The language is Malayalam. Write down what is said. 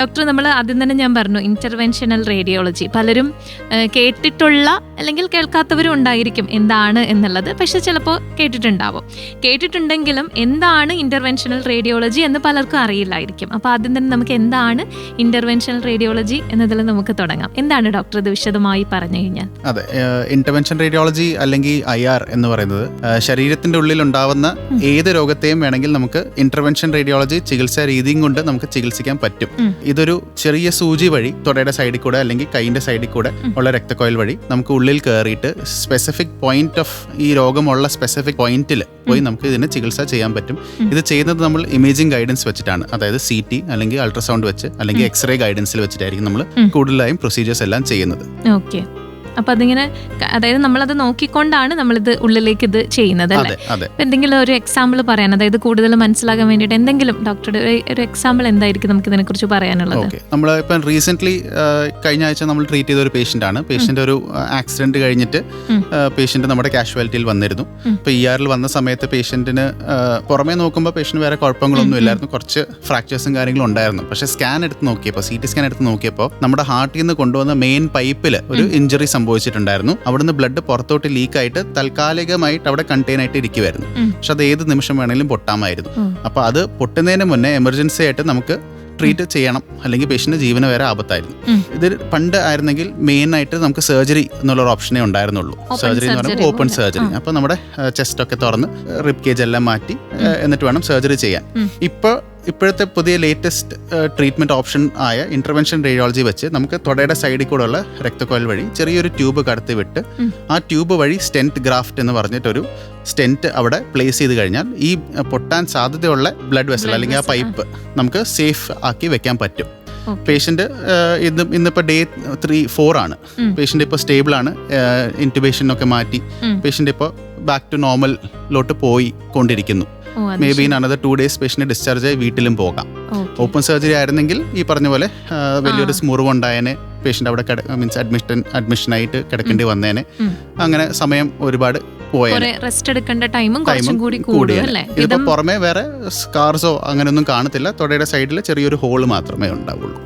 ഡോക്ടർ, നമ്മൾ ആദ്യം തന്നെ ഞാൻ പറഞ്ഞു ഇന്റർവെൻഷണൽ റേഡിയോളജി. പലരും കേട്ടിട്ടുള്ള അല്ലെങ്കിൽ കേൾക്കാത്തവരും ഉണ്ടായിരിക്കും എന്താണ് എന്നുള്ളത്. പക്ഷെ ചിലപ്പോൾ കേട്ടിട്ടുണ്ടെങ്കിലും എന്താണ് ഇന്റർവെൻഷണൽ റേഡിയോളജി എന്ന് പലർക്കും അറിയില്ലായിരിക്കും. അപ്പോൾ ആദ്യം തന്നെ നമുക്ക് എന്താണ് ഇന്റർവെൻഷണൽ റേഡിയോളജി എന്നതിൽ നമുക്ക് തുടങ്ങാം. എന്താണ് ഡോക്ടർ ഇത് വിശദമായി പറഞ്ഞു കഴിഞ്ഞാൽ? അതെ, ഇന്റർവെൻഷൻ റേഡിയോളജി അല്ലെങ്കിൽ IR എന്ന് പറയുന്നത് ശരീരത്തിന്റെ ഉള്ളിൽ ഉണ്ടാവുന്ന ഏത് രോഗത്തെയും വേണമെങ്കിൽ നമുക്ക് ഇന്റർവെൻഷൻ റേഡിയോളജി ചികിത്സാ രീതിയും കൊണ്ട് നമുക്ക് ചികിത്സിക്കാൻ പറ്റും. ഇതൊരു ചെറിയ സൂചി വഴി തൊടയുടെ സൈഡിൽ കൂടെ അല്ലെങ്കിൽ കൈയിന്റെ സൈഡിൽ കൂടെ ഉള്ള രക്തക്കോയിൽ വഴി നമുക്ക് ഉള്ളിൽ കയറിയിട്ട് സ്പെസിഫിക് പോയിന്റ് ഓഫ് ഈ രോഗമുള്ള സ്പെസിഫിക് പോയിന്റിൽ പോയി നമുക്ക് ഇതിന് ചികിത്സ ചെയ്യാൻ പറ്റും. ഇത് ചെയ്യുന്നത് നമ്മൾ ഇമേജിംഗ് ഗൈഡൻസ് വെച്ചിട്ടാണ്. അതായത് CT അല്ലെങ്കിൽ അൾട്രാസൗണ്ട് വെച്ച് അല്ലെങ്കിൽ എക്സ്റേ ഗൈഡൻസിൽ വെച്ചിട്ടായിരിക്കും നമ്മൾ കൂടുതലായും പ്രൊസീജിയേഴ്സ് എല്ലാം ചെയ്യുന്നത്. ഓക്കെ. അപ്പൊ അതിങ്ങനെ, അതായത് നമ്മളത് നോക്കിക്കൊണ്ടാണ് നമ്മളിത് ഉള്ളിലേക്ക് ഇത് ചെയ്യുന്നത് അല്ലേ? എന്തെങ്കിലും ഒരു എക്സാമ്പിൾ പറയാൻ, അതായത് കൂടുതൽ മനസ്സിലാകാൻ വേണ്ടിയിട്ട് എന്തെങ്കിലും ഡോക്ടറുടെ ഒരു എക്സാമ്പിൾ എന്തായിരിക്കും നമുക്ക് ഇതിനെ കുറിച്ച് പറയാനുള്ളത്? ഓക്കെ, നമ്മൾ ഇപ്പം റീസെന്റ് കഴിഞ്ഞ ആഴ്ച നമ്മൾ ട്രീറ്റ് ചെയ്ത ഒരു പേഷ്യന്റ് ആണ്. പേഷ്യന്റ് ഒരു ആക്സിഡന്റ് കഴിഞ്ഞിട്ട് പേഷ്യന്റ് നമ്മുടെ കാഷ്വാലിറ്റിയിൽ വന്നിരുന്നു. ഇപ്പൊ ER വന്ന സമയത്ത് പേഷ്യന്റിന് പുറമേ നോക്കുമ്പോൾ പേഷ്യന്റ് വേറെ കുഴപ്പങ്ങളൊന്നും ഇല്ലായിരുന്നു. കുറച്ച് ഫ്രാക്ചേഴ്സും കാര്യങ്ങളും ഉണ്ടായിരുന്നു. പക്ഷെ സ്കാൻ എടുത്ത് നോക്കിയപ്പോൾ, CT സ്കാൻ എടുത്ത് നോക്കിയപ്പോൾ നമ്മുടെ ഹാർട്ടിൽ നിന്ന് കൊണ്ടുവന്ന മെയിൻ പൈപ്പിൽ ഒരു ഇഞ്ചുറി സംഭവിച്ചിട്ടുണ്ടായിരുന്നു. അവിടുന്ന് ബ്ലഡ് പുറത്തോട്ട് ലീക്കായിട്ട് താൽക്കാലികമായിട്ട് അവിടെ കണ്ടെയ്ൻ ആയിട്ട് ഇരിക്കുമായിരുന്നു. പക്ഷെ അത് ഏത് നിമിഷം വേണമെങ്കിലും പൊട്ടാമായിരുന്നു. അപ്പോൾ അത് പൊട്ടുന്നതിന് മുന്നേ എമർജൻസി ആയിട്ട് നമുക്ക് ട്രീറ്റ് ചെയ്യണം, അല്ലെങ്കിൽ പേഷ്യന്റ് ജീവന് വരെ ആപത്തായിരുന്നു. ഇത് പണ്ട് ആയിരുന്നെങ്കിൽ മെയിൻ ആയിട്ട് നമുക്ക് സർജറി എന്നുള്ളൊരു ഓപ്ഷനേ ഉണ്ടായിരുന്നുള്ളൂ. സർജറി എന്ന് പറയുമ്പോൾ ഓപ്പൺ സർജറി. അപ്പോൾ നമ്മുടെ ചെസ്റ്റ് ഒക്കെ തുറന്ന് റിബ് കേജ് എല്ലാം മാറ്റി എന്നിട്ട് വേണം സർജറി ചെയ്യാൻ. ഇപ്പോഴത്തെ പുതിയ ലേറ്റസ്റ്റ് ട്രീറ്റ്മെന്റ് ഓപ്ഷൻ ആയ ഇന്റർവെൻഷൻ റേഡിയോളജി വെച്ച് നമുക്ക് തൊടയുടെ സൈഡിൽ കൂടെ ഉള്ള രക്തക്കോയിൽ വഴി ചെറിയൊരു ട്യൂബ് കടത്തി വിട്ട് ആ ട്യൂബ് വഴി സ്റ്റെന്റ് ഗ്രാഫ്റ്റ് എന്ന് പറഞ്ഞിട്ടൊരു സ്റ്റെന്റ് അവിടെ പ്ലേസ് ചെയ്ത് കഴിഞ്ഞാൽ ഈ പൊട്ടാൻ സാധ്യതയുള്ള ബ്ലഡ് വെസൽ അല്ലെങ്കിൽ ആ പൈപ്പ് നമുക്ക് സേഫ് ആക്കി വെക്കാൻ പറ്റും. പേഷ്യന്റ് ഇന്നിപ്പോൾ ഡേ 3-4 ആണ്. പേഷ്യന്റ് ഇപ്പോൾ സ്റ്റേബിൾ ആണ്. ഇൻറ്റുബേഷനൊക്കെ മാറ്റി പേഷ്യന്റ് ഇപ്പോൾ ബാക്ക് ടു നോർമലിലോട്ട് പോയി കൊണ്ടിരിക്കുന്നു. May be in another 2 days patient discharge ആയി വീട്ടിലും പോകാം. ഓപ്പൺ സർജറി ആയിരുന്നെങ്കിൽ ഈ പറഞ്ഞ പോലെ വലിയൊരു മുറിവുണ്ടായനെ, പേഷ്യന്റ് അവിടെ അഡ്മിഷനായിട്ട് കിടക്കേണ്ടി വന്നേനെ. അങ്ങനെ സമയം ഒരുപാട് ഇതിപ്പോ പുറമെ വേറെ സ്കാർസോ അങ്ങനെയൊന്നും കാണത്തില്ല. തൊടയുടെ സൈഡിൽ ചെറിയൊരു ഹോള് മാത്രമേ ഉണ്ടാവുള്ളൂ.